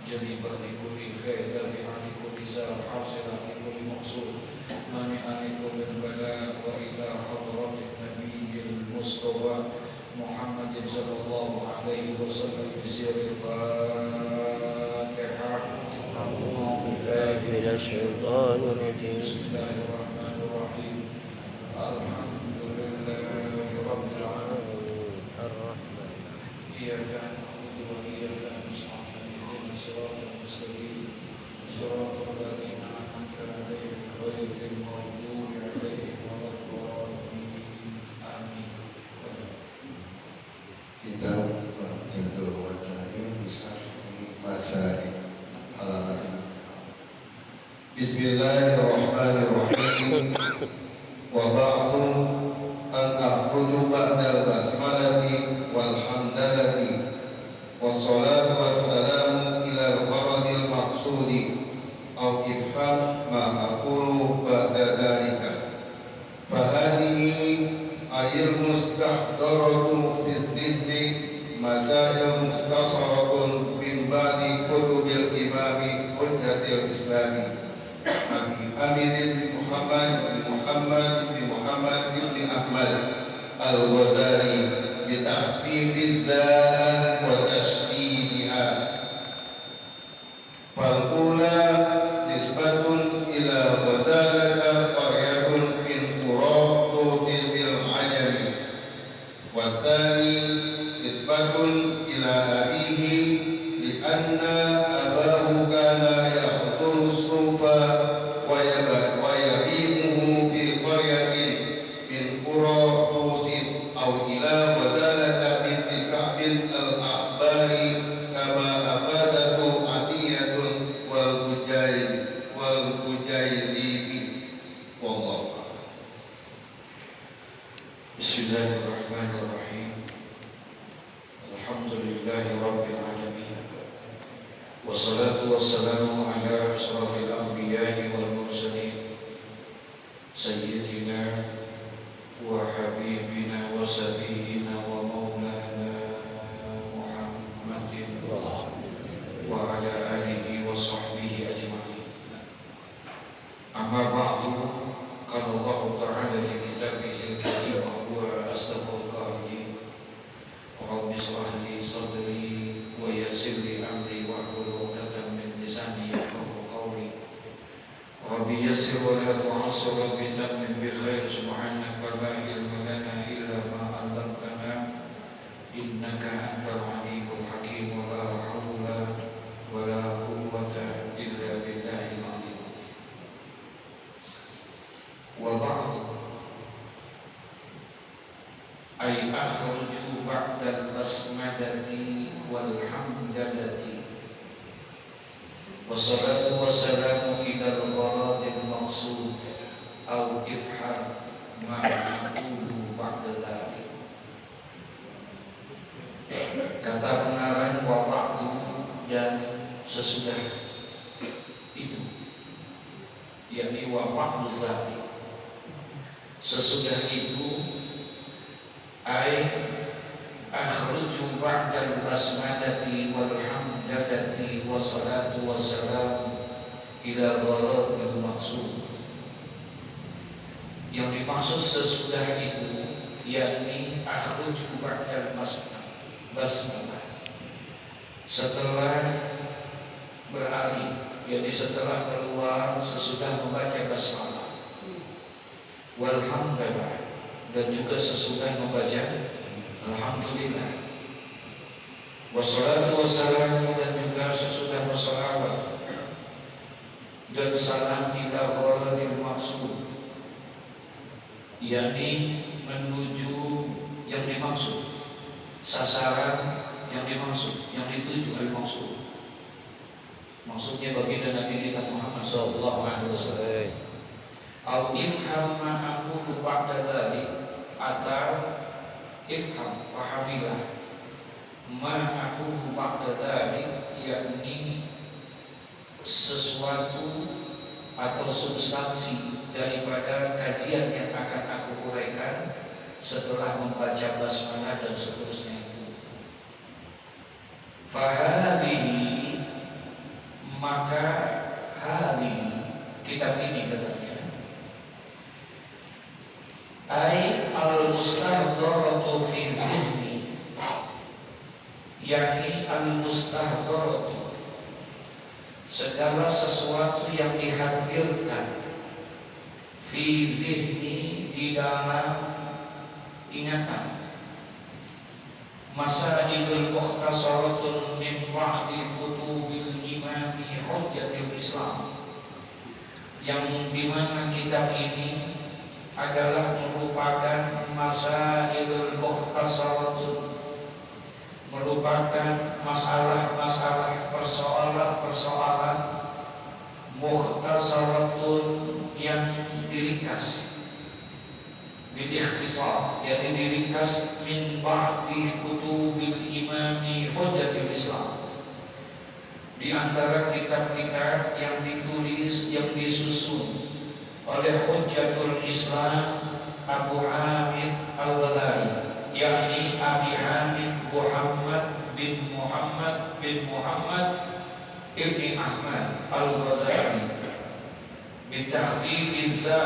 جلبا لكل خير دافعا لكل شر حاصلا لكل مقصود مانعا لكل بلاء وإلى حضرة النبي المصطفى محمد صلى الله عليه وسلم بسر الفاتحة. أعوذ بالله من الشيطان الرجيم. بسم الله الرحمن الرحيم. الحمد لله رب العالمين الرحمن إياك نعبد وإياك نستعين اهدنا الصراط المستقيم صراط الذين أنعمت عليهم غير المغضوب عليهم ولا الضالين آمين. Kitab Jadul Wasail Bisarhi Masail halaman 6. Bismillahirrahmanirrahim. Wa ba'du an akhruju ba'dal basmalati walhamdalati wassalatu wassalamu ila al-gharadil maqsudi aw ifham ma aqulu ba'da dhalika fahadhihi ayil mustahdaratu fi zihni masail mukhtasaratun min ba'di kutubil imami hujjatil islami Abi Hamid bin Muhammad bin Ahmad al-Ghazali bi tahfifiz za wa tashdidiha fal-ula nisbatun ila ghazalaka qaryatun min qura bil ajami wa thani nisbatun ila abihi li anna abahu kana ya'thuru sufa wa yabimuhu bi qaryatin min qura Qusin aw ila ghazalata binti Ka'bin al-akhbari kama afadatu atiyatun wal bujaylibi wallahu a'lam. Bismillahirrahmanirrahim. Alhamdulillahi rabbil alamin. Wassalatu wassalamu ala asyrafil anbiya'i wal mursalin sayyidina wa habibina wa safiyina wa maulana Muhammadin wa ala alihi wa sahbihi ajma'in. Amma ba'du, qala Allah ta'ala fi kitabihil karim wa huwa asdaqul qa'ilin. Rabbi shrah li sadri wa yassir li amri wahlul 'uqdatam min lisani yafqahu qawli. Rabbi yassir wa la tu'assir, Rabbi tammim bi khair, subhanaka la ilma lana illa ma 'allamtana innaka antal alimul hakim. Wa la hawla wa la quwwata illa billahil azim. Wa ba'du ay akhruju ba'dal basmadati wal hamdalati wassalatu wassalamu ila al-gharadil maqsud aw ifham ma aqulu ba'da dhalik. Kata pengarang wa ba'du dan sesudah itu, yakni wa ba'du dhalik, sesudah itu ay akhruju ba'dal basmadati wal hamdalati wassalatu wassalamu ila gharadil maqsud. Yang dimaksud sesudah itu yakni akhruju ba'dal basmalah, setelah beralih, yakni setelah keluar sesudah membaca basmalah, wal hamdalah, dan juga sesudah membaca alhamdulillah, wassalatu wassalamu, dan juga sesudah wassalawat dan salam ila gharadil maqsud, yakni menuju yang dimaksud, sasaran yang dimaksud, yang dituju oleh maksud. Maksudnya baginda Nabi kita Muhammad sallallahu alaihi wasallam. Au ifham ma aqulu ba'da dzalik, atau ifham, pahamilah, ma aqulu ba'da dzalik, yakni sesuatu atau substansi daripada kajian yang akan aku uraikan setelah membaca basmalah dan seterusnya itu. Fahadhihi maka hari kitab ini katanya ai al-mustahdharatu fi dhihni, yakni al-mustahdharatu segala sesuatu yang dihadirkan fi dhihni di dalam ingatan, masailul mukhtasaratun min ba'di kutubil imami hujjatil Islam, yang dimana kitab ini adalah merupakan masailul mukhtasaratun, merupakan masalah-masalah, persoalan-persoalan mukhtasaratun yang diringkas, bil ikhtisar, yakni diringkas min ba'di kutubil imami hujjatil Islam, di antara kitab-kitab yang ditulis, yang disusun oleh Hujjatul Islam Abu Hamid Al-Ghazali, yakni Abi Hamid Muhammad bin Muhammad bin Muhammad ibni Ahmad Al-Ghazali, bitakhfifiz za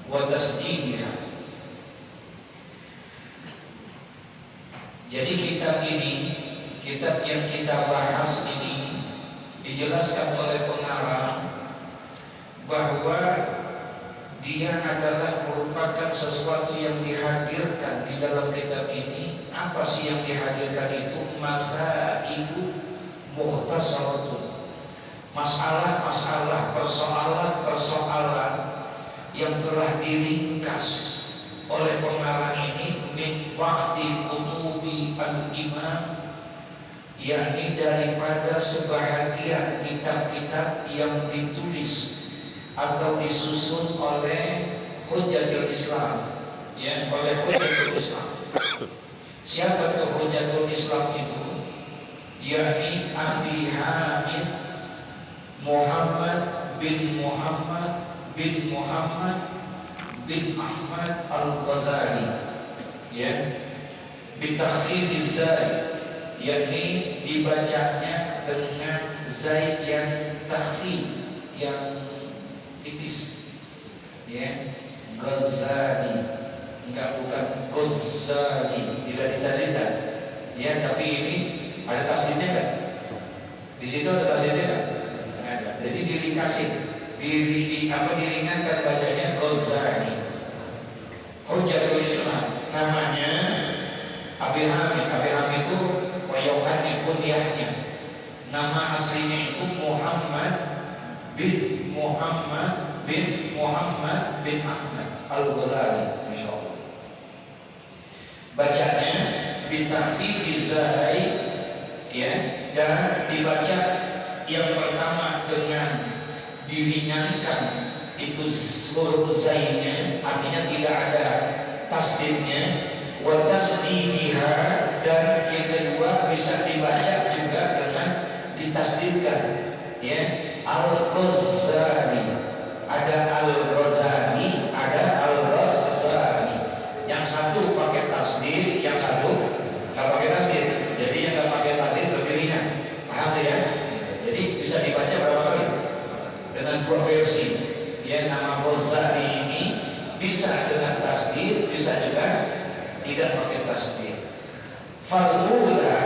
wa tasdidiha. Jadi kitab ini, kitab yang kita bahas ini, dijelaskan oleh pengarang bahwa dia adalah merupakan sesuatu yang dihadirkan di dalam kitab ini. Apa sih yang dihadirkan itu? Masailu mukhtasaratun, masalah-masalah, persoalan-persoalan yang telah diringkas oleh pengarang ini min ba'di kutubi al-imam, yakni daripada sebahagian kitab-kitab yang ditulis atau disusun oleh Hujjatul Islam, ya, oleh Hujjatul Islam. Siapa itu Hujjatul Islam itu? Yakni Abi Hamid Muhammad bin Muhammad bin Muhammad bin Ahmad Al-Ghazali, ya, bitakhfifiz zai, yakni dibacanya dengan zai yang takhfif, yang tipis, ya, Ghazali, bukan Ghazali, tidak ditasdidkan, ya, tapi ini ada tasdidnya kan? Di situ ada tasdidnya kan? Ada. Jadi diringkasin, diringankan bacanya Ghazali. Hujjatul Islam, namanya Abi Hamid. Abi Hamid itu wayokan kunyahnya. Nama aslinya itu Muhammad bin Muhammad bin Muhammad bin Ahmad Al-Ghazali, insyaallah. Bacanya bitakhfifiz zai, ya, dan dibaca yang pertama dengan diringankan itu huruf zainya, artinya tidak ada tasdidnya, wa tasdidiha, dan yang kedua bisa dibaca juga dengan ditasdidkan, ya, Al-Ghazali. Ada Al-Ghazali, ada Al-Ghazali. Yang satu pakai tasdid, yang satu nggak pakai tasdid. Jadi yang nggak pakai tasdid lebih ringan, paham ya? Jadi bisa dibaca berapa kali? Dengan dua versi. Ya, nama Ghazali ini bisa dengan tasdid, bisa juga tidak pakai tasdid. Fal-ula,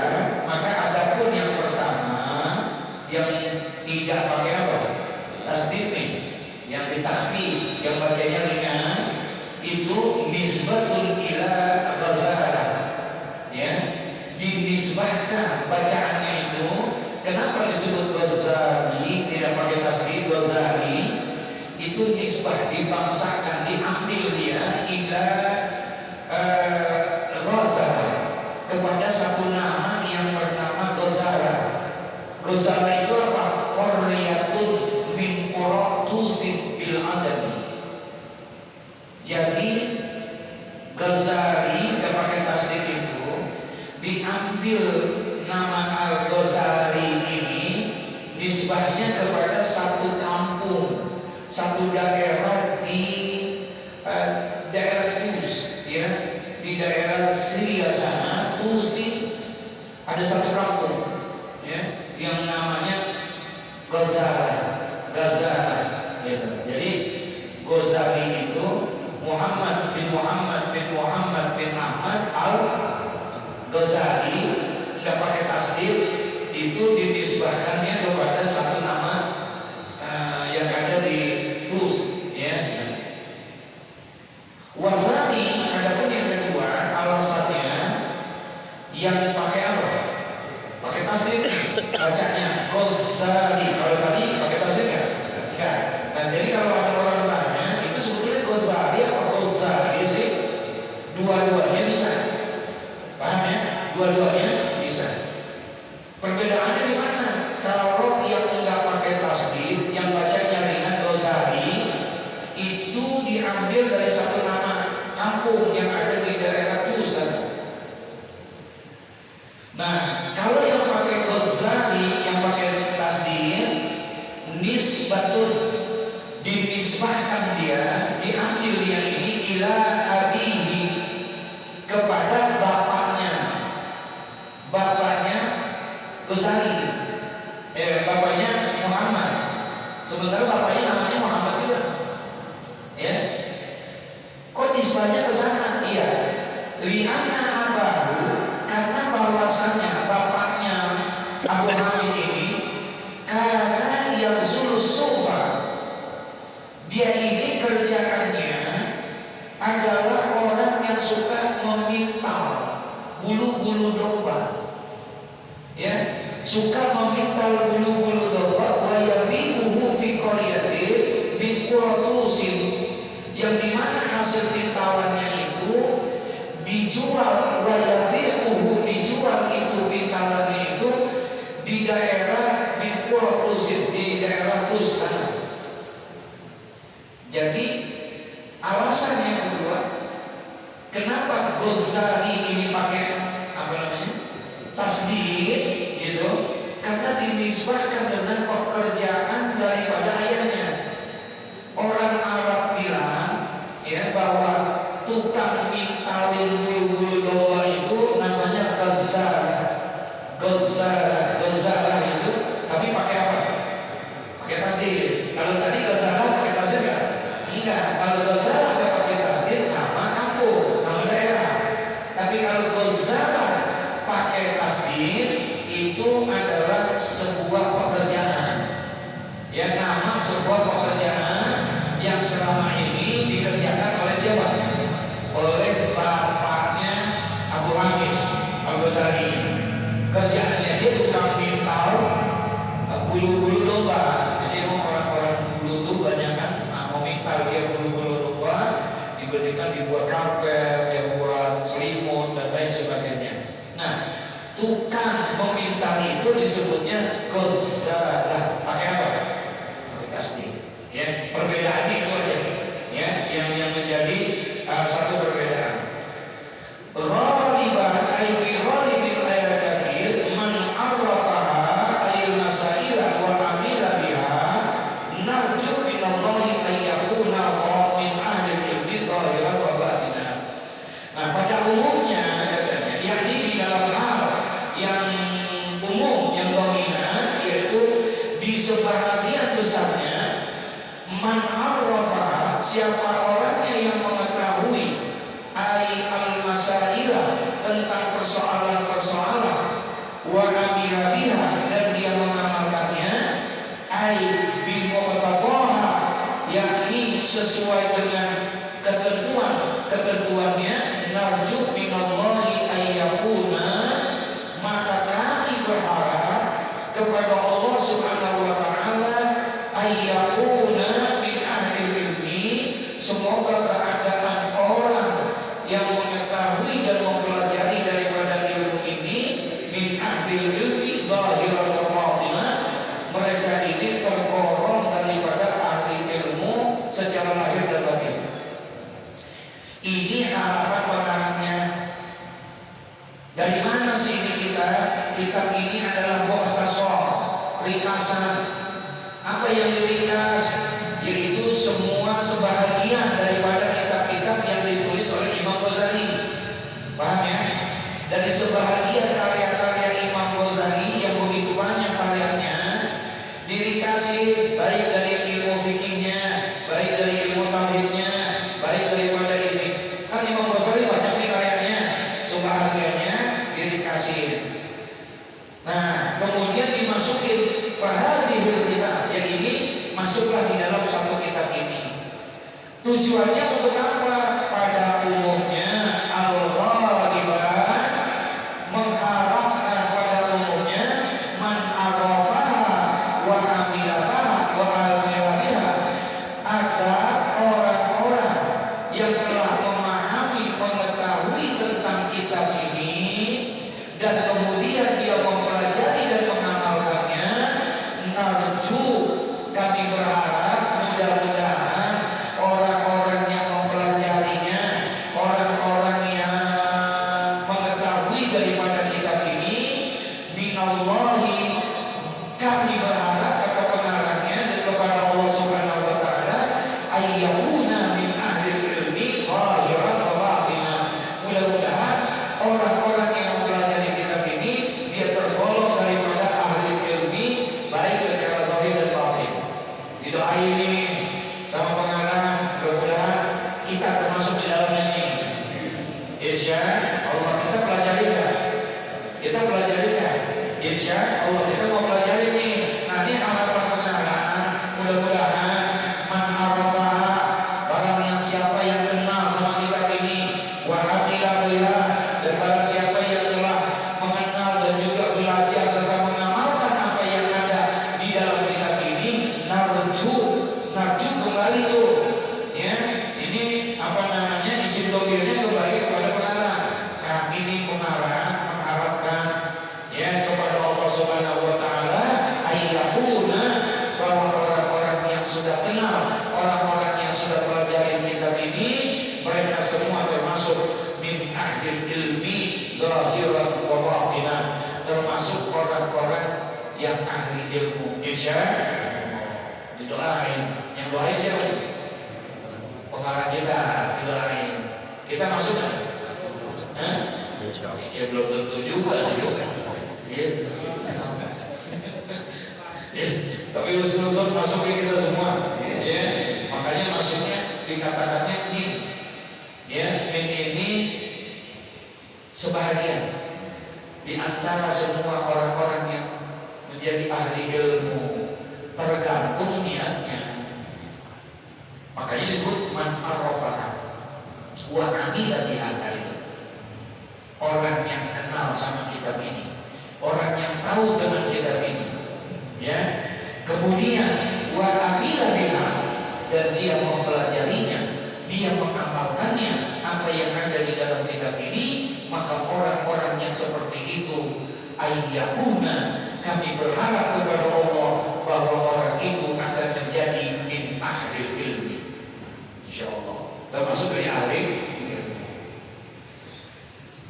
maka adapun yang pertama yang tidak pakai apa? Tasdid nih, yang ditakhfif, yang bacanya ringan, itu nisbatun ila Ghazalah, ya, dinisbahkan bacaannya itu. Kenapa disebut Ghazali, tidak pakai tasdid? Ghazali itu nisbah, dibangsakan, diambil dia ila Ghazalah, kepada satu nama yang bernama Ghazalah. Ghazalah itu apa? Qaryatun min quratusin bil adami. Jadi Ghazali tidak pakai tasdid itu diambil nama Al-Ghazali ini, nisbahnya kepada satu kampung, satu daerah di daerah Tus, ya, di daerah Syria sana, Tusi, ada satu kampung, ya, yang namanya Ghazali gitu. Jadi Ghazali itu Muhammad bin Muhammad bin Muhammad bin Ahmad al-Ghazali, nggak pakai tasdid, itu dinisbahkannya kepada satu nama yang ada di Tus, ya. Wafani, adapun yang kedua alasannya yang pakai apa? Pakai tasdid, bacanya Ghazali. Kalau tadi pakai tasdid nggak? Enggak. Nah, jadi kalau ada orang tanya itu sebetulnya Ghazali apa Ghazali sih? Dua-duanya bisa. Paham ya? Dua-duanya bisa. Perbedaannya di mana? Kalau yang enggak pakai tasdid, yang bacanya ringan Ghazali, itu diambil dari satu nama kampung yang ada di daerah Tusan. Nah, kalau yang pakai Ghazali, yang pakai tasdid, nisbatun, dinisbahkan dia, diambil dia ini ila abihi, kepada bapaknya Ghazali, bapaknya Muhammad. Sementara bapaknya namanya Muhammad juga, ya. Kok nisbahnya ke sana? Iya. Li'anna abahu, karena bahwasannya bapaknya Abu Hamid ini karena yang zulus sufa, dia ini kerjaannya adalah orang yang suka memintal bulu-bulu domba, ya, suka memintal bulu-bulu domba. Wa yabi'uhu fi qaryatin min quratusin, yang dimana hasil pintalannya itu dijual. Wa yabi'uhu, dijual itu pintalannya itu di daerah min quratusin, di daerah Tusana. Jadi alasan yang kedua, kenapa Ghazali ini pakai apa namanya tasdid gitu, karena dinisbahkan dengan pekerjaan daripada ayahnya. Orang Arab bilang, ya, bahwa tukang mintalin bulu-bulu domba itu namanya Ghazala itu, tapi pakai apa? Pakai tasdid. Kalau tadi Ghazala pakai tasdid nggak? Enggak. Kalau Ghazala nggak pakai tasdid, nama kampung, nama daerah. Tapi kalau Ghazala pakai tasdid, itu adalah sebuah pekerjaan, ya, nama sebuah pekerjaan yang selama ini dikerjakan oleh siapa? Oleh bapaknya Abu Hamid Al-Ghazali. Kerjaannya dia tukang mintal bulu-bulu domba. Jadi orang-orang dulu tuh banyak kan memintal dia bulu-bulu domba, diberikan dibuat karpet, dia buat selimut dan lain sebagainya. Nah, tukang memintal itu disebutnya Ghazala. Pakai apa? Pakai tasdid. Ya, perbedaannya itu aja. Ya, yang menjadi satu perbedaan. Ghaliban ay fi ghalibil ayat man arrafaha ayil masaila wa amila biha narju min Allahi an yakuna min ahli ilmi zahiran wa batinan. Nah, pada umumnya katanya, yakni di dalam hal yang umum, yang dominan, yaitu di sebahagian besarnya, man arrafaha, siapa orangnya yang mengetahui ai al-masailah, tentang persoalan-persoalan, wa amila biha, dan dia mengamalkannya, ai bi muqtadaha, yakni sesuai dengan ketentuannya, narju minallahi ayyakuna, maka kami berharap kepada Allah Subhanahu wa taala, ayyakuna min ahli ilmi, semoga keadaan orang yang mengetahui dan mempelajari daripada ilmu ini, min ahli ilmi zahiran wa batinan, mereka ini tergolong daripada ahli ilmu secara lahir dan batin. Ini harapan berharapnya. Dari mana sih ini kita? Kitab ini adalah mukhtasar, ringkasan. Apa yang diringkas? Yaitu semua sebahagian daripada kitab-kitab yang ditulis oleh Imam Ghazali. Paham ya? Dari sebahagian karya-karya Imam Ghazali yang begitu banyak karyanya, di diri kasih baik dari ilmu fikihnya, baik dari ilmu tauhidnya, baik daripada ini. Kan Imam Ghazali banyak nih kayaknya, sebahagiannya diri kasih. Nah, kemudian dimasukin fahadhil kitab, yang ini masuklah di dalam satu kitab ini. Tujuannya untuk apa? Pada umumnya al-ghaliban mengharapkan pada umumnya man arafaha wa amilaha wa almilaha, agar orang-orang yang telah memahami, mengetahui tentang kitab ini dan kemudian dia mempelajari dan mengamalkannya, narju, kami berharap mudah-mudahan orang-orang yang mempelajarinya, orang-orang yang mengetahui daripada kitab ini, minallahi, kami berharap kata pengarangnya dan kepada Allah Subhanahu wa taala, ayyakuna min ahli ilmi zahiran wa batinan. Mudah-mudahan orang-orang yang mempelajari kitab ini dia tergolong daripada ahli ilmi baik secara zahir dan batin. Didoain ini sama pengarang, mudah-mudahan kita termasuk di dalamnya nih. Insya Allah kita pelajari kan? Kita pelajari kan? Insya Allah kita mau pelajari nih. Nah ini harapan pengarang, mudah-mudahan man arafaha, barang yang siapa yang kenal sama kitab ini, wa amila biha, dan barang siapa yang telah mengenal dan juga belajar serta mengamalkan apa yang ada di dalam kitab ini, narju kembali tuh ya, ini apa namanya, isim dhomirnya kembali kepada pengarang. Kami ini pengarang mengharapkan ya kepada Allah Subhanahu wa taala ayyakuna, bahwa orang-orang yang sudah kenal, orang-orang yang sudah pelajari kitab ini, mereka semua termasuk min ahlil ilmi zahiran wa batinan, termasuk orang-orang yang ahli ilmu. Insya Allah didoain. Yang doain siapa nih? Pengarang kita didoain. Kita masuk nggak? Insya Allah. Ya belum tentu juga sih. Gitu. Tapi usul-usul masukin kita semua. Ya, makanya masuknya dikatakannya min. Ya, min ini sebahagian di antara semua orang-orang yang menjadi ahli ilmu, tergantung niatnya. Makanya disebut man arafaha wa amila biha. Orang yang kenal sama kitab ini, orang yang tahu dengan kitab ini, ya. Kemudian wa amila biha, dan dia mempelajarinya, dia mengamalkannya apa yang ada di dalam kitab ini, maka orang-orang yang seperti itu ayyakuna, kami berharap kepada Allah bahwa orang itu akan menjadi min ahli ilmi. Insyaallah termasuk dari ahli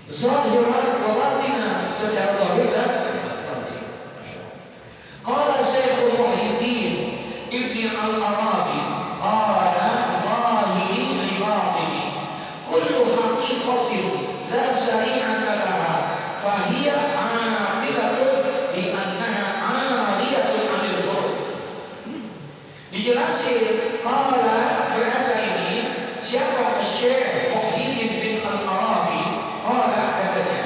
zahiran wa batinan, secara zahir dan batin. Qala Syekhul Muhyiddin Ibni Al-Arabi qala zahiri li batini kullu haqiqatin la syari'ata laha fahiya atilatun bi annaha aliyatun 'anil furu'. Dijelasin qala berkata ini siapa? Syekh Muhyiddin bin Al-Arabi qala, katanya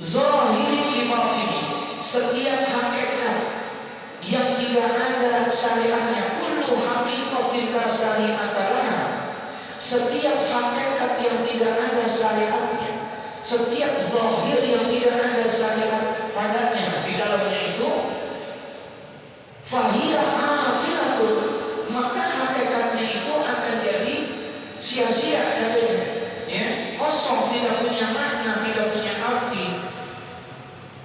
zahiri li batini, setiap hakikat yang tidak ada syariatnya, kullu haqiqatin la syari'ata laha, setiap hakikat yang tidak ada syariatnya, setiap zahir yang tidak ada syariat padanya di dalamnya itu, fahiya atilatun, maka hakikatnya itu akan jadi sia-sia, katanya ya, kosong, tidak punya makna, tidak punya arti.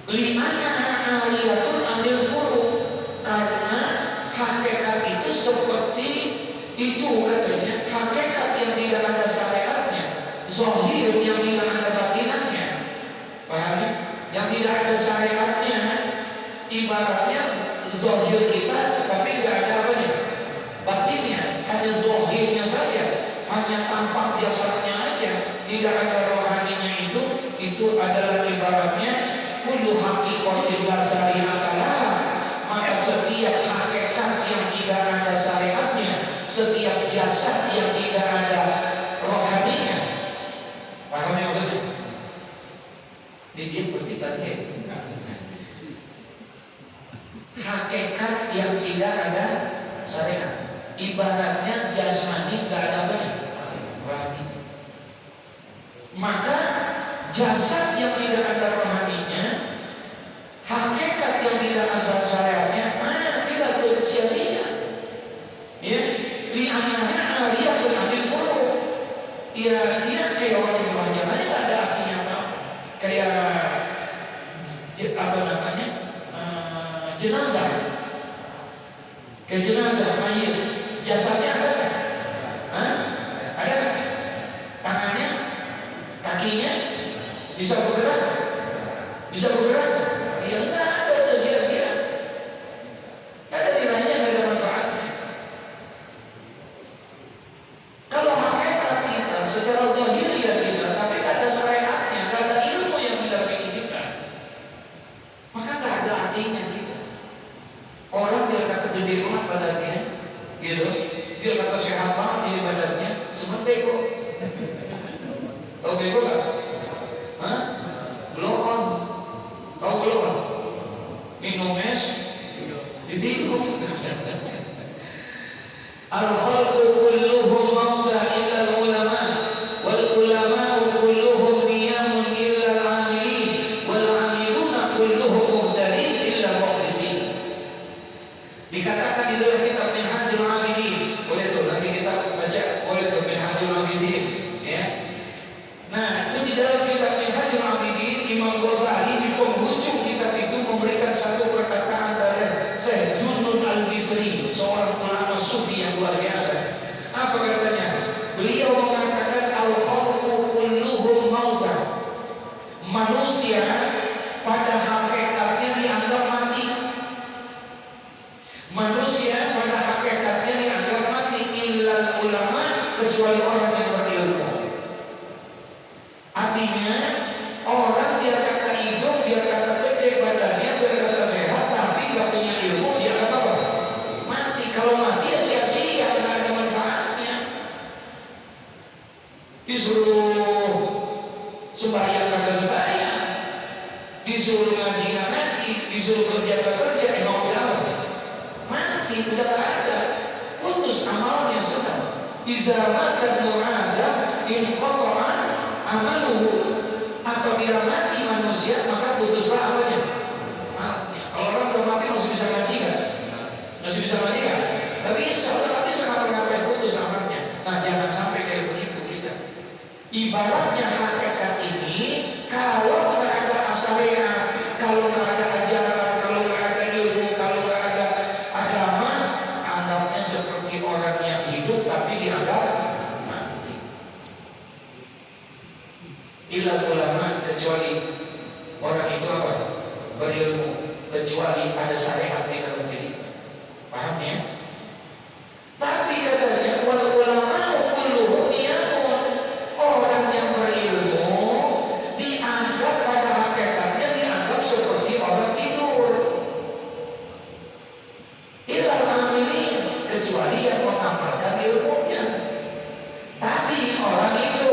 Li'annaha aliyatun 'anil furu', karena hakikat itu seperti itu, katanya hakikat yang tidak ada syariatnya, zahir yang tidak ada batinannya. Paham ya? Yang tidak ada syariatnya ibaratnya zahir kita tapi nggak ada apanya, batinnya, hanya zahirnya saja, hanya tampak jasadnya aja, tidak ada rohaninya. Itu adalah ibaratnya kullu haqiqatin la syari'ata laha hakikat yang tidak ada syariat. Ibaratnya jasmani nggak ada rohani. Maka jasad yang tidak ada rohaninya, hakikat yang tidak asal syariatnya, tidak tuh sia-sia. Ya, li'ananya ariyatul anil furu. Ya, dia kayak orang telanjang aja, nggak ada artinya apa. Kayak apa namanya, jenazah. Kayak jenazah, mayit. Jasadnya ada nggak? Ada nggak? Tangannya, kakinya bisa bergerak? Bisa bergerak? Ya enggak ada, udah sia-sia. Nggak ada nilainya, nggak ada manfaatnya. Kalau hakikat kita secara zahiriyah kita, tapi nggak ada syariatnya, nggak ada ilmu yang mendampingi kita, maka nggak ada artinya kita. Orang biar kata gede banget badannya, gitu, biar kata sehat banget ini badannya, semua bego. Tahu bego nggak? Hah? Blow on. Tahu blow on? Minum es, ditikung. Al-khalqu kulluhum mauta illa al-ulama, wal ulama kulluhum niyamun illa al-amilin, wal amiluna kulluhum muhtarin illa al-mukhlisin. Dikatakan di dalam kitab Minhajul Abidin, boleh tuh nanti kita baca, boleh tuh Minhajul Abidin, ya. Nah, itu di dalam kitab Minhajul Abidin, Imam Ghazali di penghujung kitab itu memberikan satu perkataan dari Syekh Zunnun Al-Bisri, seorang ulama sufi yang luar biasa. Apa katanya? Beliau mengatakan al-khalqu kulluhum mauta. Manusia pada hakikatnya dianggap mati. Manusia pada hakikatnya dianggap mati, illal ulama, kecuali orang yang berilmu. Artinya orang dia kata hidup, dia kata gede badannya, dia kata sehat, tapi gak punya ilmu, dia kata apa? Mati. Kalau mati ya sia-sia, gak ada manfaatnya. Disuruh sembahyang kagak sembahyang, disuruh ngaji gak ngaji, disuruh kerja gak kerja, emang udah mati, udah gak ada. Putus amalnya sudah. Iza mata murada in qata'a amaluhu. Apabila mati manusia, maka putuslah apanya? Amalnya. Kalau orang udah mati masih bisa ngaji kan? Masih bisa ngaji kan? Gak bisa, udah bisa ngapain, putus amalnya. Nah, jangan sampai kayak begitu kita. Ibaratnya hakikat ini, kalau nggak ada syariat, kalau nggak ada ajaran, kalau nggak ada ilmu, kalau nggak ada agama, anggapnya seperti orang yang hidup tapi dianggap mati. Illa ulama, kecuali orang itu apa? Berilmu, kecuali ada syariat di dalam diri. Paham ya? Tapi katanya wal ulama kulluhum niyamun. Orang yang berilmu dianggap pada hakikatnya dianggap seperti orang tidur. Illal amilin, kecuali yang mengamalkan ilmunya. Tadi orang itu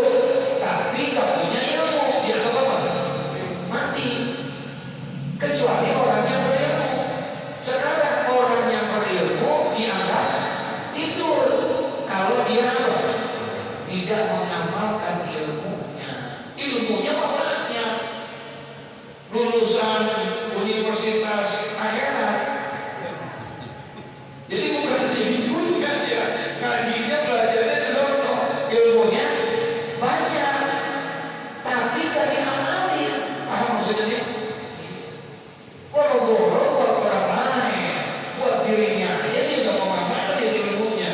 tapi gak punya ilmu, dia apa? Mati. Kecuali orang yang berilmu. Sekarang orang yang berilmu dianggap tidur kalau dia tidak mengamalkan ilmunya. Ilmunya banyak, lulusan universitas akhirat. Jadi bukan jadi dunia dia, ngajinya belajarnya di sana, ilmunya banyak, tapi gak diamalin. Paham maksudnya dia? Boro-boro buat orang lain, buat dirinya aja dia gak mau ngamalin dia ilmunya.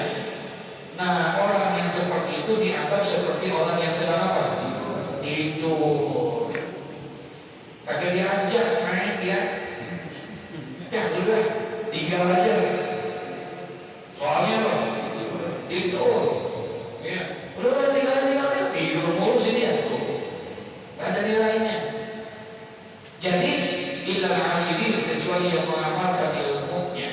Nah, orang yang seperti itu dianggap seperti orang yang sedang apa? Tidur. Kagak diajak main dia. Ya udah, tinggal aja. Soalnya apa? Tidur. Ya, udah tinggal aja, tidur mulu sini ya. Gak ada nilainya. Jadi illal amilin, kecuali yang mengamalkan ilmunya.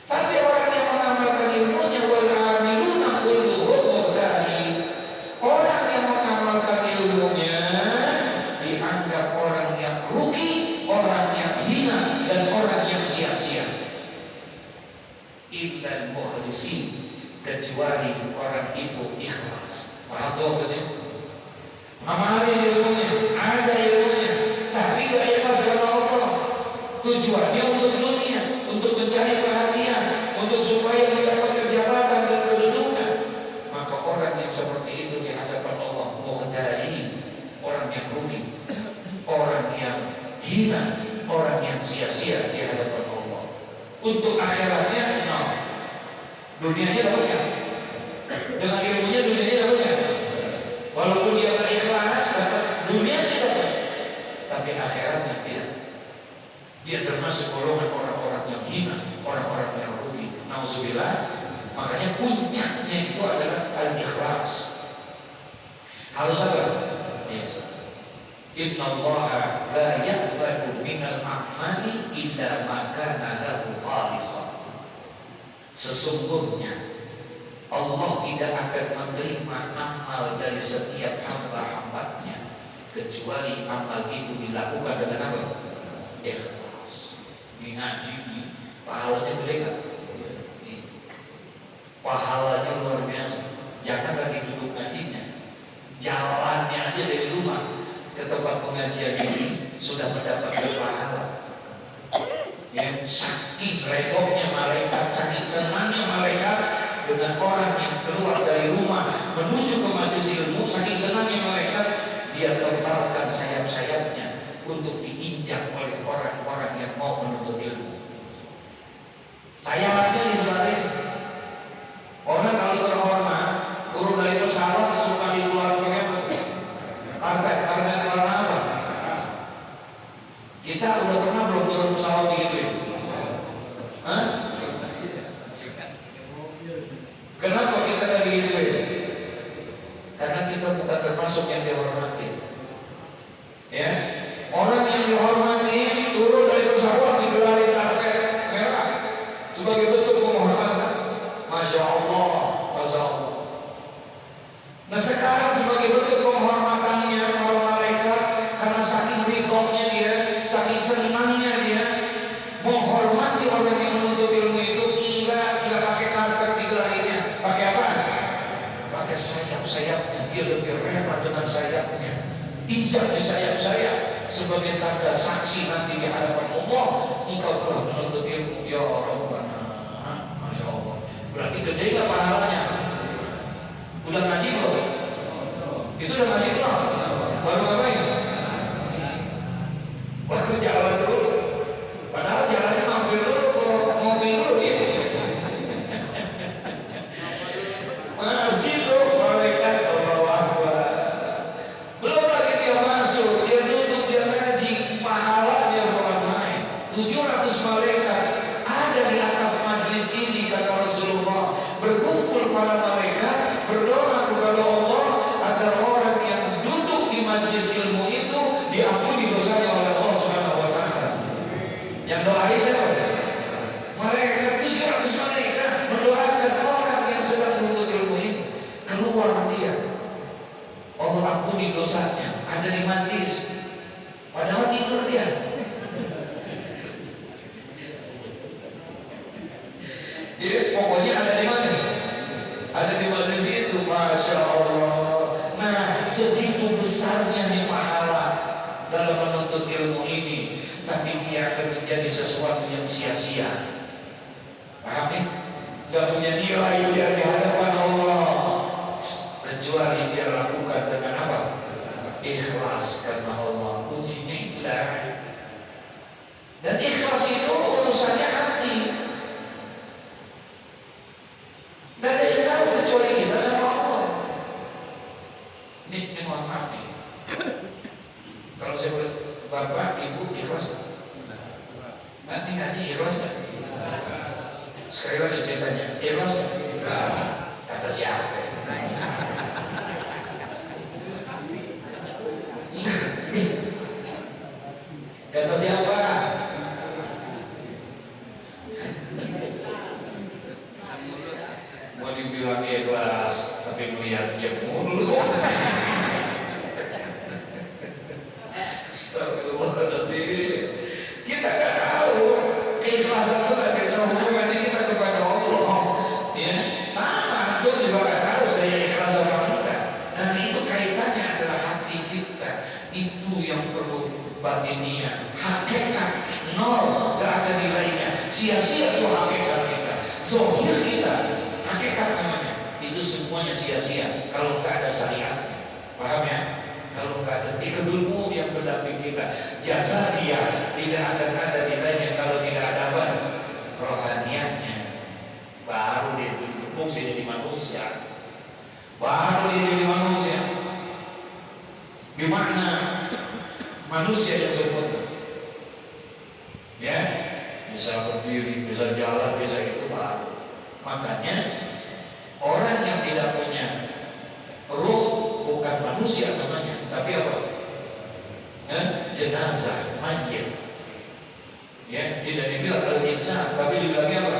Tapi orang yang mengamalkan ilmunya, wal amiluna kulluhum muhtarin. Orang yang mengamalkan ilmunya dianggap orang yang rugi, orang yang hina, dan orang yang illal mukhlisin, kecuali orang itu ikhlas. Paham tuh maksudnya? Amalin ilmunya, ada ilmunya, tapi gak ikhlas karena Allah. Tujuannya untuk dunia, untuk mencari perhatian, untuk supaya mendapatkan jabatan dan kedudukan. Maka orang yang seperti itu di hadapan Allah muhtari, orang yang rugi, orang yang hina, orang yang sia-sia di hadapan Allah. Untuk akhiratnya, no. Dunianya dapat ya? Dengan ilmunya dunianya dapat ya? Walaupun dia tak ikhlas, dapat dunianya dapat, tapi akhiratnya tidak. Dia termasuk golongan orang-orang yang hina, orang-orang yang rugi. Nauzubillah. Makanya puncaknya itu adalah al-ikhlas. Harus apa? Yes. Inna Allah la yaqbalu minal a'mali illa ma kana lahu khalisan. Sesungguhnya Allah tidak akan menerima amal dari setiap hamba-hambanya kecuali amal itu dilakukan dengan apa? Ikhlas. Di ngaji pahalanya gede nggak? Pahalanya luar biasa. Jangan lagi duduk ngajinya, jalannya aja dari rumah ke tempat pengajian ini sudah mendapatkan pahala. Yang saking redoknya malaikat, saking senangnya malaikat dengan orang yang keluar dari rumah menuju ke majelis ilmu, saking senangnya malaikat, dia terbangkan sayap-sayapnya untuk diinjak oleh orang-orang yang mau menuntut ilmu. Sayapnya diselarin. Orang kalau terhormat turun dari pesawat suka dikeluarkan pakai karpet warna apa? Kita udah pernah belum turun pesawat gitu ya? Hah? Kenapa kita lagi gitu ya? Karena kita bukan termasuk yang dihormati. Ya, orang yang dihormati turun dari pesawat digelarin karpet merah sebagai bentuk penghormatan. Masya Allah, Masya Allah. Nah sekarang sebagai bentuk penghormatannya para malaikat, karena saking ridhonya dia, saking senangnya dia menghormati orang yang menuntut ilmu itu, enggak pakai karpet digelarinnya. Pakai apa? Pakai sayap-sayapnya. Dia lebih rela dengan sayapnya, injak di sayap-sayap sebagai tanda saksi nanti di hadapan Allah, engkau telah menuntut ilmu ya Rabbana. Masya Allah. Berarti gede gak pahalanya? Udah ngaji belum? Itu udah ngaji belum? Baru ngapain? Baru jalan dulu. Padahal jalannya mampir dulu ke mobil dulu gitu. Masih tuh malaikat Allah Akbar. Belum lagi dia masuk, dia duduk, dia ngaji, pahala dia bukan main. 700 malaikat ada di atas majlis ini, kata Rasulullah. Berkumpul para malaikat berdoa kepada Allah agar orang yang duduk di majlis ilmu itu diampuni dosanya oleh Allah Subhanahu wa taala. Yang doain siapa? Malaikat, 700 malaikat mendoakan orang yang sedang menuntut ilmu ini keluar dia. Allah ampuni dosanya, ada di majlis. Padahal tidur dia. Ya, pokoknya ada di mana? Ada di majlis itu, Masya Allah. Nah, segitu besarnya nih pahala dalam menuntut ilmu ini, tapi dia akan menjadi sesuatu yang sia-sia. Paham nih? Gak punya nilai dia di hadapan Allah, kecuali dia lakukan dengan apa? Ikhlas karena Allah. Kuncinya itulah. Dan ikhlas itu urusannya hati. Tidak ada yang tahu kecuali kita sama Allah. Ini mohon maaf nih. Kalau saya boleh, bapak, ibu ikhlas gak? Nanti ngaji ikhlas gak? Sekali lagi saya tanya, ikhlas gak? Kata siapa? Kata siapa? Mau dibilang ikhlas, tapi melihat jemur. Astagfirullahaladzim. Kita nggak tahu keikhlasan itu ada hubungannya kita kepada Allah. Sia-sia itu hakikat kita, zahir kita, hakikat namanya. Itu semuanya sia-sia kalau nggak ada syariatnya. Paham ya? Kalau nggak ada ilmu yang mendampingi kita, jasa dia tidak akan ada nilainya kalau tidak ada apa? Rohaniatnya. Baru dia berfungsi jadi manusia. Baru dia jadi manusia. Gimana manusia yang sempurna? Ya, bisa berdiri, bisa jalan, bisa itu baru. Makanya orang yang tidak punya ruh bukan manusia namanya, tapi apa? Jenazah, mayit. Ya, tidak dibilang al-insan, tapi dibilangnya apa?